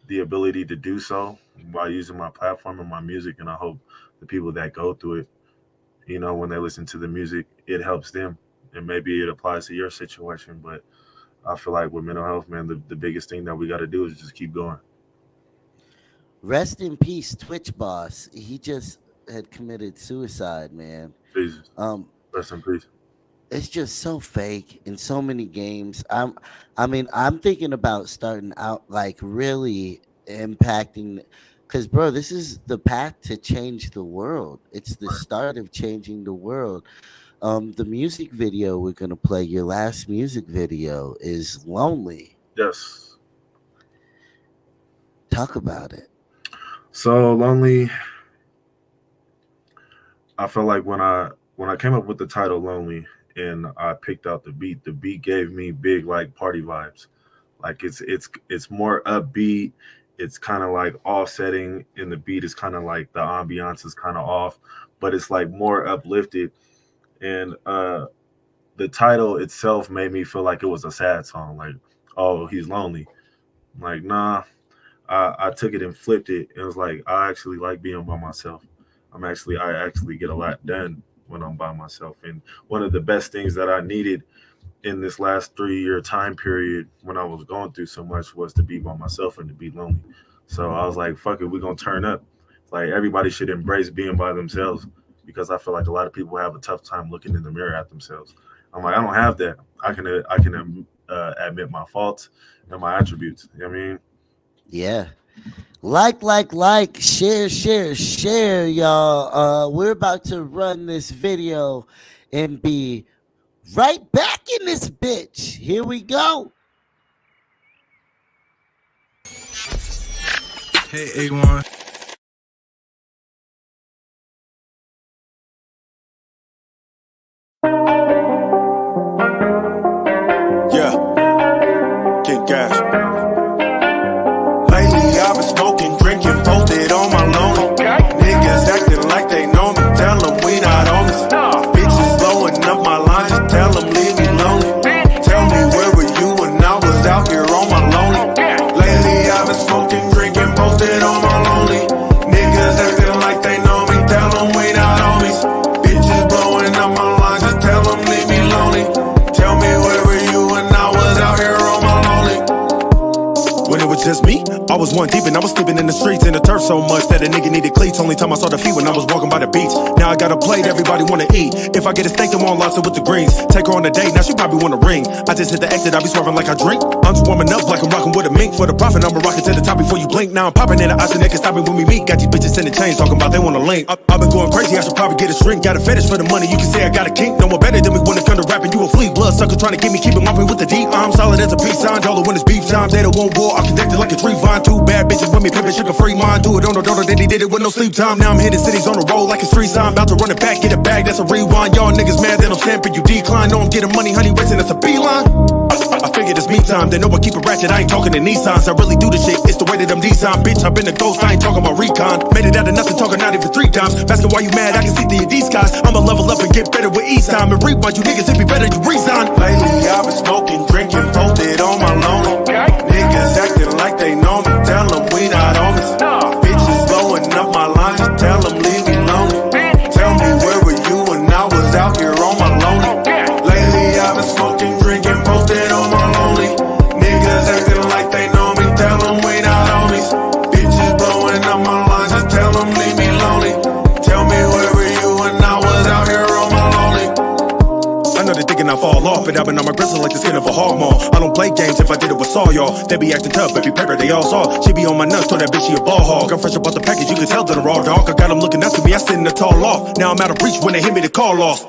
the ability to do so by using my platform and my music, and I hope the people that go through it, when they listen to the music, it helps them, and maybe it applies to your situation. But I feel like with mental health, man, the biggest thing that we got to do is just keep going. Rest in peace, Twitch boss. He just had committed suicide, man. Peace. Um, Rest in peace. it's just so fake in so many games. I mean, I'm thinking about starting out like really impacting, because bro, this is the path to change the world. It's the start of changing the world. The music video we're gonna play, your last music video, is Lonely. Yes. Talk about it. So lonely. I felt like when I came up with the title Lonely and I picked out the beat gave me big like party vibes. Like it's more upbeat. It's kind of like offsetting, and the beat is kind of like the ambiance is kind of off, but it's like more uplifted. And the title itself made me feel like it was a sad song. Like, oh, he's lonely. Like, nah. I took it and flipped it. It was like I actually like being by myself. I actually get a lot done when I'm by myself. And one of the best things that I needed in this last 3 year time period when I was going through so much was to be by myself and to be lonely. So I was like, fuck it, we're gonna turn up. Like everybody should embrace being by themselves, because I feel like a lot of people have a tough time looking in the mirror at themselves. I'm like, I don't have that. I can admit my faults and my attributes. You know what I mean? Yeah. Like, share, y'all. We're about to run this video and be right back in this bitch. Here we go. Hey, A1. Yeah, King Kash. Lately I've been smoking, drinking, posted on my lonely. Niggas acting like they know me, tell them we not on this. Bitches blowing up my line, just tell them leave me lonely. Tell me where were you when I was out here on my lonely. Lately I've been smoking, drinking, posted on my lonely. Niggas acting like they know me, tell them we not on this. Bitches blowing up my line, just tell them leave me lonely. Tell me where were you when I was out here on my lonely. When it was just me, I was one deep and I was sleeping in the streets in the turf so much that a nigga needed cleats. Only time I saw the feet when I was walking by the beach. Now I got a plate, everybody wanna eat. If I get a steak, they want lobster with the greens. Take her on a date, now she probably wanna ring. I just hit the exit, I be swerving like I drink. I'm just warming up like I'm rocking with a mink. For the profit, I'ma rock it to the top before you blink. Now I'm popping in the eyes and they can stop me when we meet. Got these bitches in the chains talking about they wanna link. I've been going crazy, I should probably get a shrink. Got a fetish for the money, you can say I got a kink. No one better than me when it come to rapping, you a flea. Blood sucker trying to get me, keep it mopping with the deep. I'm solid as a peace sign, dollar when it's beef time. They don't want war, I connected like a tree vine. mind. Two bad bitches with me, pimpin' sugar free mind. Do it on the dollar, then he did it with no sleep time. Now I'm hitting cities on the road like it's free sign. About to run it back, get it back, that's a rewind. Y'all niggas mad that I'm stamping, you decline. Know I'm getting money, honey, racing, that's a beeline. I figured it's me time, they know I keep it ratchet, I ain't talking to Nissans. I really do the shit, it's the way that I'm designed. Bitch, I've been a ghost, I ain't talking about recon. Made it out of nothing, talking not even 3 times. Asking why you mad, I can see through these guys. I'ma level up and get better with each time. And rewind you niggas, it be better you resign. Lately I've been smoking, drinking, posted on my lonely. Niggas acting like they know me, tell them we not homies. Bitches blowing up my line, just tell them leave me lonely. Tell me where were you when I was out here on my lonely. Lately I've been smoking, drinking, posted on my lonely. Niggas acting like they know me, tell them we not homies. Bitches blowing up my line, just tell them leave me lonely. Tell me where were you when I was out here on my lonely. I know they thinking I fall off, but I've been on my gristle like the skin of a hog maw. I don't play games, if I did it with Saw, y'all. They be acting tough, baby paper, they all saw. She be on my nuts, told that bitch she a ball hog. I'm fresh about the package, you can tell that I'm raw dog. I got them looking up to me, I sit in the tall loft. Now I'm out of reach when they hit me to call off.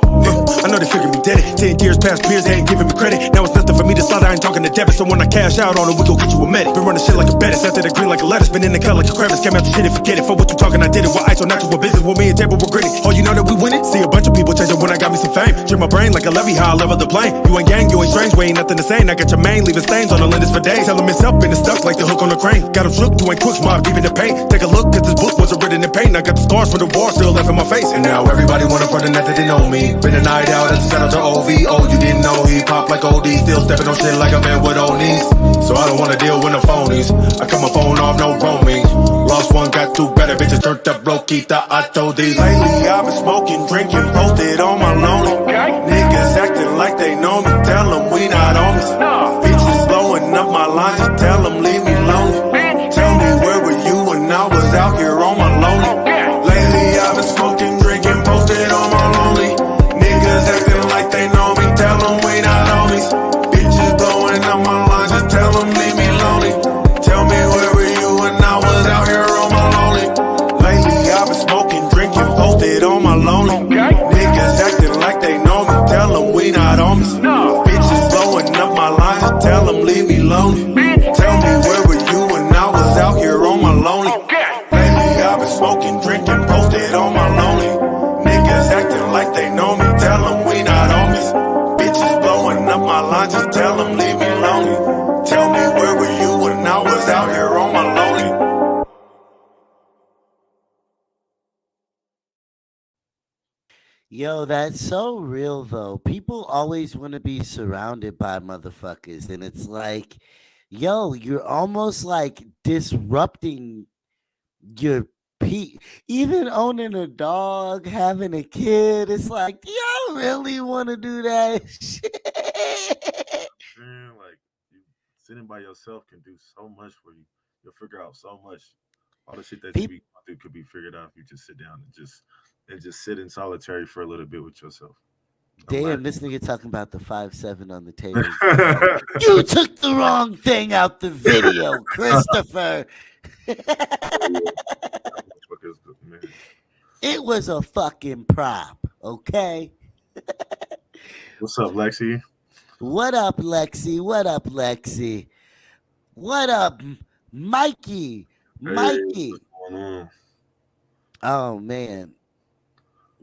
I know they figured me dead. 10 years past peers, they ain't giving me credit. Now it's nothing for me to slide, I ain't talking to debit. So when I cash out on it, we gon' get you a medic. Been running shit like a Bettis, after the green like a lettuce. Been in the cut like a crevice, came out the shit and forget it. For what you talking, I did it. With ice on natural business, with me and table, we're gritty. Oh, you know that we win it? See a bunch of people changing when I got me some fame. Trim my brain like a levee, how I level the plane. You ain't gang, you ain't strange, we ain't nothing the same. I got your main, leaving stains on the linters for days. Tell them it's up and it's stuck like the hook on the crane. Got them shook, you ain't crooks, mob deep in the paint. Take a look, cause this book wasn't written in pain. I got the scars from the war still left in my face. And now everybody wanna front and that they know me. Been a night out, that's a shout out to OV. Oh, you didn't know he pop like OD. Still stepping on shit like a man with old knees. So I don't wanna deal with the phonies. I cut my phone off, no roaming. Lost one, got 2 better bitches, turned up broke, keep the auto these. Lately I've been smoking, drinking, posted on my lonely. Niggas acting like they know me, tell them we not homies. Bitches blowing up my line, just tell them leave me lonely. Tell me where were you when I was out here on my lonely. Lately I've been smoking, drinking, posted on my lonely. Niggas acting like they know me, tell them we not homies. Bitches blowing up my line, just tell them leave me lonely. Tell me where were you when I was out here on my lonely. Lately I've been smoking, drinking, posted on my lonely. Niggas acting like they know me, tell them we not homies. Bitches blowing up my line, just tell them leave me lonely. Tell me where were you when I was out here on my lonely. Lately I've been smoking, drinking, posted on my lonely. Niggas acting like they know me, tell them we not homies. Bitches blowing up my line, just tell them leave me lonely. Tell me where were you when I was out here on my lonely. Yo, that's so real though. People always want to be surrounded by motherfuckers, and it's like, yo, you're almost like disrupting your even owning a dog, having a kid. It's like, do y'all really want to do that shit? Man, like you sitting by yourself can do so much for you. You'll figure out so much. All the shit that you Peop- be going through could be figured out if you just sit down and just sit in solitary for a little bit with yourself. Damn, this nigga talking about the 5'7" on the table. You took the wrong thing out the video, Christopher. It was a fucking prop, okay? What's up, Lexi? What up, Lexi? What up, Lexi? What up, Mikey? Mikey. What's going on? Oh man.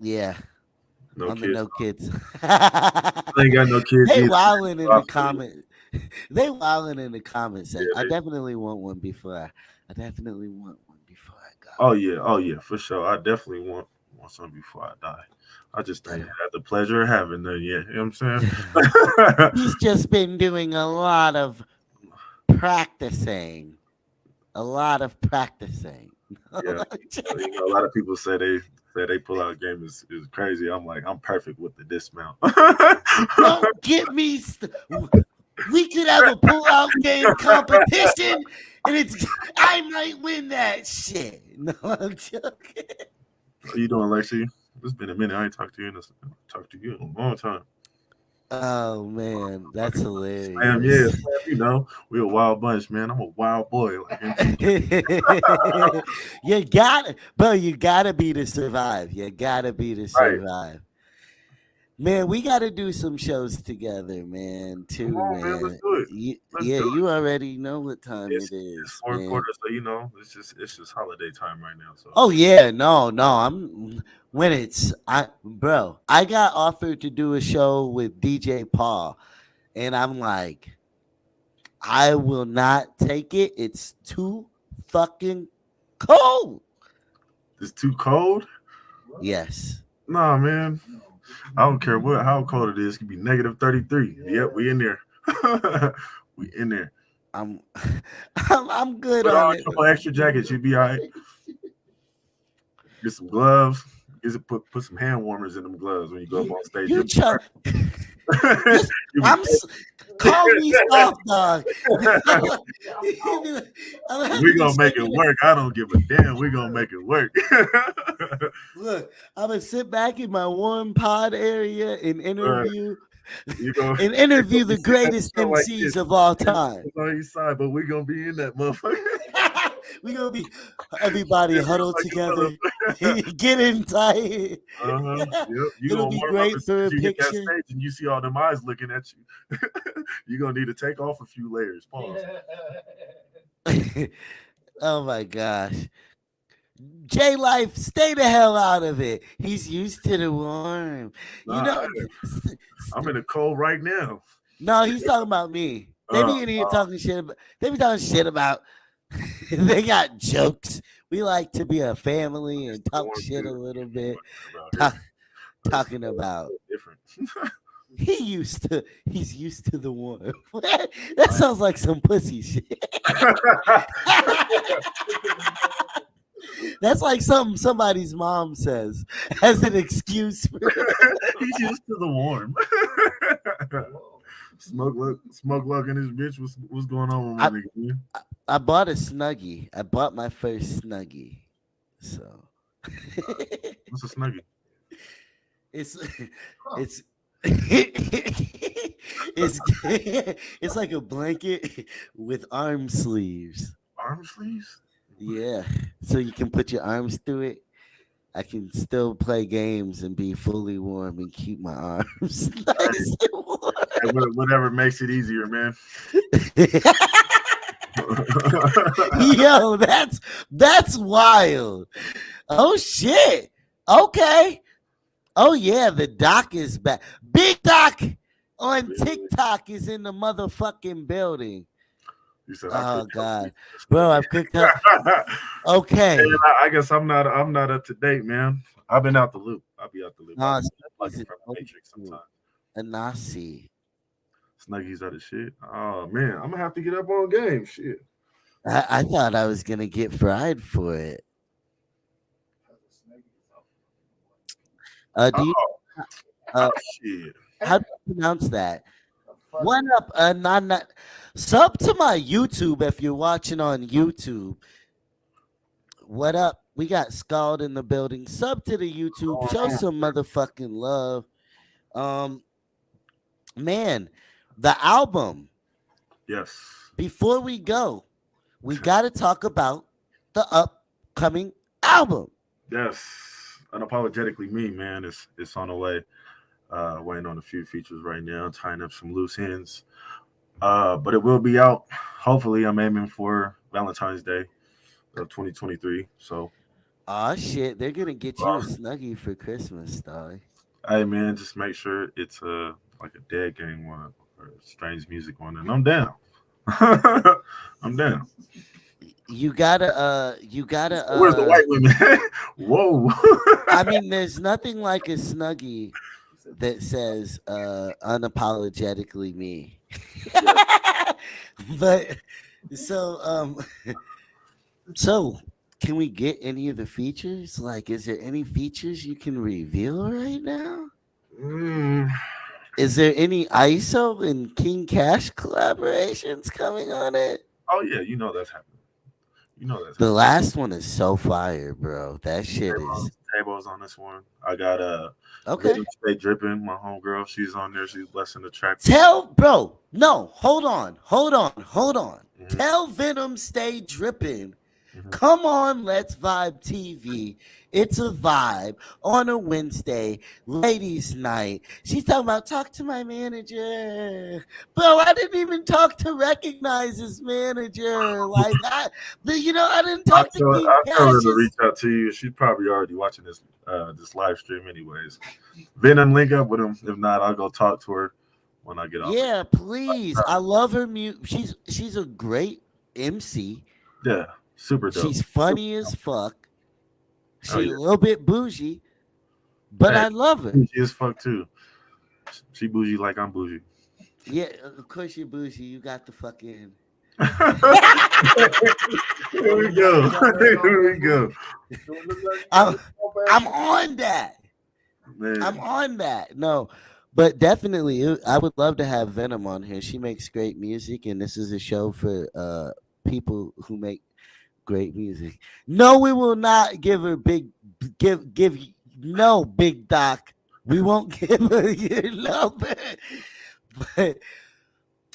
Yeah. No on kids. the no kids. I ain't got no kids. They either. wilding in the Awesome. comment. They wilding in the comments. Yeah, I they- definitely want one before I definitely want one before I go. Oh yeah, for sure. I definitely want some before I die. I just ain't had the pleasure of having none yet. You know what I'm saying? He's just been doing a lot of practicing. A lot of practicing. Yeah. You know, a lot of people say they pull out game is crazy. I'm like, I'm perfect with the dismount. Don't get me. We could have a pull-out game competition, and I might win that shit. No, I'm joking. How you doing, Lexi? It's been a minute. I ain't talked to you in a long time. Oh man, that's hilarious. Slam, yeah, Slam, you know, we a wild bunch, man. I'm a wild boy. Like, You gotta be to survive. You gotta be to survive. Man, we got to do some shows together, man. Too, Come on, man. Let's man. do it. Let's do it. You already know what time It's it is, fourth man. quarter, so you know it's just holiday time right now. So Oh yeah, no. I'm when it's bro. I got offered to do a show with DJ Paul, and I'm like, I will not take it. It's too fucking cold. it's too cold. Yes. Nah, man. I don't care how cold it is. It could be -33. Yep, we in there. We in there. I'm I'm good Put on on a it. couple extra jackets. You'll be all right. Get some gloves. Put some hand warmers in them gloves when you go up on stage. You try. You'll I'm be- call me soft dog. we gonna make it work. I don't give a damn. We gonna make it work. Look, I'm gonna sit back in my warm pod area and interview You gonna the greatest show like MCs this. of all time. It's on your side, but we gonna be in that motherfucker. We gonna be everybody huddled Like a together, get in tight. Yep. You It'll gonna be warm great up for a you get that picture. stage and you see all them eyes looking at you. You're gonna need to take off a few layers. Pause. Oh my gosh. J Life, stay the hell out of it. He's used to the warm. You know, I'm in the cold right now. no, he's talking about me. They be in here talking shit about, they be talking shit about they got jokes. We like to be a family and talk shit a little bit. Talking about different. he's used to the warm. That sounds like some pussy shit. That's like something somebody's mom says as an excuse. He's used to the warm. Smoke luck in his bitch. What's going on with my nigga? I bought a Snuggie. I bought my first Snuggie. So what's a Snuggie? It's it's like a blanket with arm sleeves. Arm sleeves? Yeah. So you can put your arms through it. I can still play games and be fully warm and keep my arms nice and warm. Whatever makes it easier, man. Yo, that's wild. Oh shit. Okay. Oh yeah, the doc is back. Big Doc on TikTok is in the motherfucking building. Oh God, bro, I've cooked up. Okay, hey, I guess I'm not up to date, man. I've been out the loop. I'll be out the loop. No, like from the Matrix sometimes. A Nasi. Snuggies are the shit. Oh man, I'm gonna have to get up on game. Shit. I thought I was gonna get fried for it. Do you? Shit. How do you pronounce that? What up? Sub to my YouTube if you're watching on YouTube. What up? We got Scald in the building. Sub to the YouTube. Show some motherfucking love. Man, the album. Yes. Before we go, we got to talk about the upcoming album. Yes. Unapologetically me, man. It's on the way. Waiting on a few features right now, tying up some loose ends. But it will be out. Hopefully, I'm aiming for Valentine's Day of 2023. So, oh shit, they're gonna get you a Snuggie for Christmas, dog. Hey man, just make sure it's like a dead game one or a strange music one, and I'm down. I'm down. You gotta. Where's the white women? Whoa. I mean, there's nothing like a Snuggie that says unapologetically me. But so can we get any of the features? Like, is there any features you can reveal right now? Is there any ISO and King Kash collaborations coming on it? Oh yeah, you know that's happening. The last one is so fire, bro. That shit is. Tables on this one. I got okay. Stay Dripping, my homegirl. She's on there. She's blessing the track. No, hold on. Mm-hmm. Tell Venom Stay Dripping Mhm. Come on, Letzvibe TV. It's a vibe on a Wednesday, ladies' night. She's talking about talk to my manager. Bro, I didn't even talk to recognize his manager. I didn't talk to King I told her to Kash's. reach out to you. She's probably already watching this live stream, anyways. Then link up with him. If not, I'll go talk to her when I get off. Yeah, please. I love her mute. She's a great MC. Yeah, super dope. She's funny as fuck. Oh She's yeah, a little bit bougie, but hey, I love her. bougie as fuck too. She bougie like I'm bougie. Yeah, of course you're bougie. You got the fucking. Here we go. Here we go. I'm on that. Man, I'm on that. No, but definitely, I would love to have Venom on here. She makes great music, and this is a show for people who make great music. No, we will not give her give no big doc. We won't give her your number. But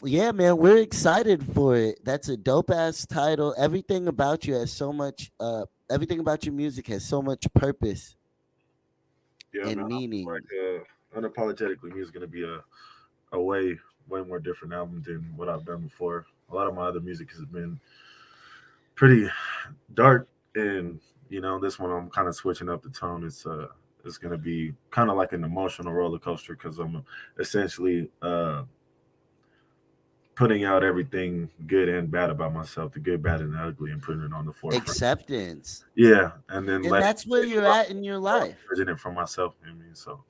yeah, man, we're excited for it. That's a dope ass title. Everything about you has so much everything about your music has so much purpose yeah, and man. meaning. Like unapologetically, me is gonna be a way more different album than what I've done before. A lot of my other music has been pretty dark, and this one I'm kind of switching up the tone. It's gonna be kind of like an emotional roller coaster because I'm essentially putting out everything good and bad about myself, the good, bad, and the ugly, and putting it on the forefront. Acceptance. Yeah, and then And that's where you're at in your life. Presenting it for myself. I mean, so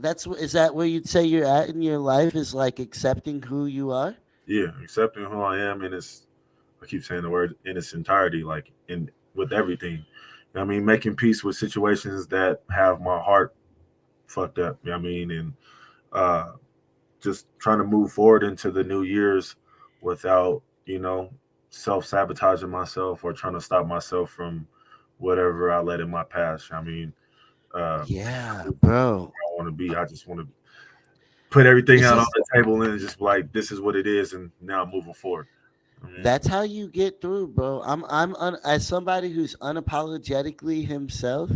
Is that where you'd say you're at in your life, is like accepting who you are? yeah, accepting who I am, and I keep saying the word in its entirety, like in with everything. I mean, making peace with situations that have my heart fucked up. I mean, and uh, just trying to move forward into the new years without, self sabotaging myself or trying to stop myself from whatever I let in my past. I mean, Yeah, bro. I want to be. I just want to put everything This out on is the table and just be like, this is what it is, and now I'm moving forward. I mean, That's how you get through, bro. As somebody who's unapologetically himself,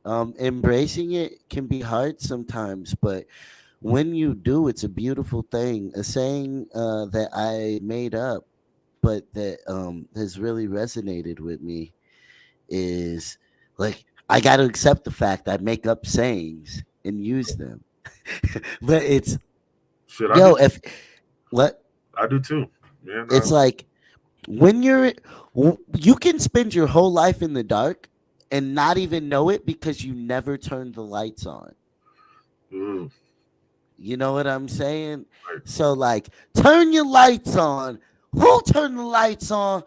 embracing it can be hard sometimes, but when you do, it's a beautiful thing. A saying that I made up, but that has really resonated with me is like, I got to accept the fact I make up sayings and use them. But it's shit, yo, if what I do too. Yeah, it's no, like when you can spend your whole life in the dark and not even know it because you never turned the lights on. mm, You know what I'm saying? right, So like, turn your lights on. Who turned the lights on?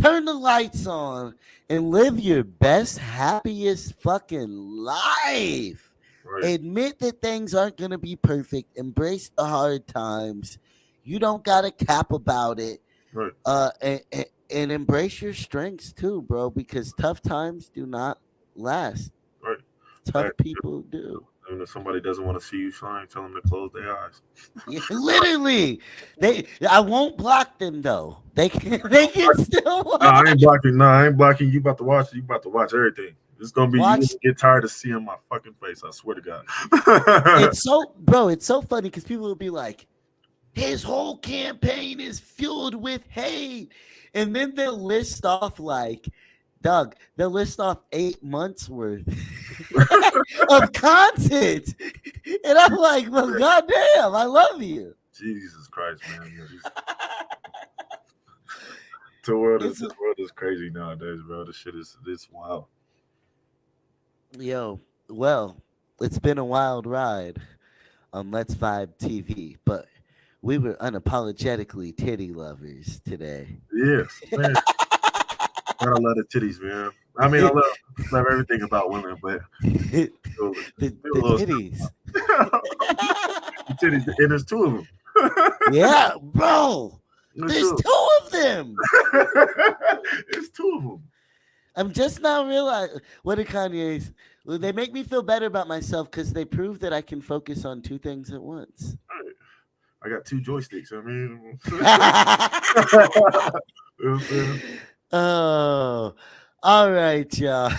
Turn the lights on and live your best, happiest fucking life. right, Admit that things aren't going to be perfect. Embrace the hard times. You don't got to cap about it. right, And embrace your strengths too, bro, because tough times do not last. right. Tough Right. people do. And if somebody doesn't want to see you shine, tell them to close their eyes. Yeah, literally, I won't block them though. They can still No, I ain't blocking. No, I ain't blocking. You about to watch it. You about to watch everything. It's gonna be you watch. gonna get tired of seeing my fucking face. I swear to God. It's so funny because people will be like, his whole campaign is filled with hate, and then they'll list off like, they'll list off 8 months worth of content, and I'm like, well, goddamn, I love you. Jesus Christ, man. This world is crazy nowadays, bro. This shit is wild. Yo, well, it's been a wild ride on Letzvibe TV, but we were unapologetically titty lovers today. Yes, man. Gotta love the titties, man. I mean, I love everything about women, but the titties. The titties, and there's two of them. Yeah, bro. There's There's two. two of them. There's two of them. I'm just now realizing what are Kanye's. Well, they make me feel better about myself because they prove that I can focus on two things at once. I got two joysticks. I mean, Oh, all right, y'all.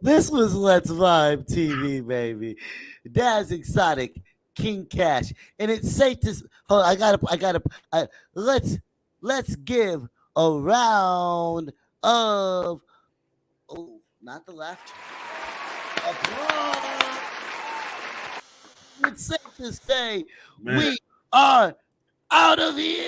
This was Let's Vibe TV, baby. Daz Exotic, King Cash, and it's safe to. Hold on, let's give a round of. Oh, not the laugh track. Applause. It's safe to say Man. we are out of here.